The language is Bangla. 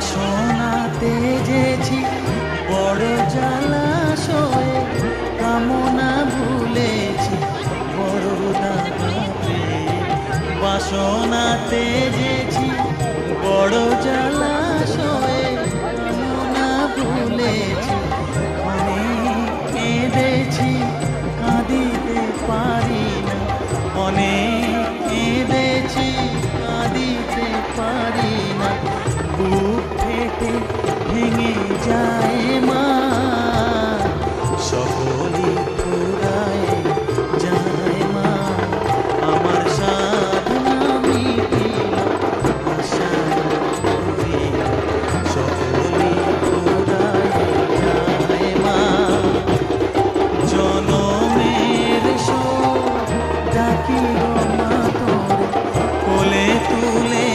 বাসনাতে যেছি বড় জলাশয়ে, কামনা ভুলেছি বড় দাগা পেয়ে। বাসনাতে যে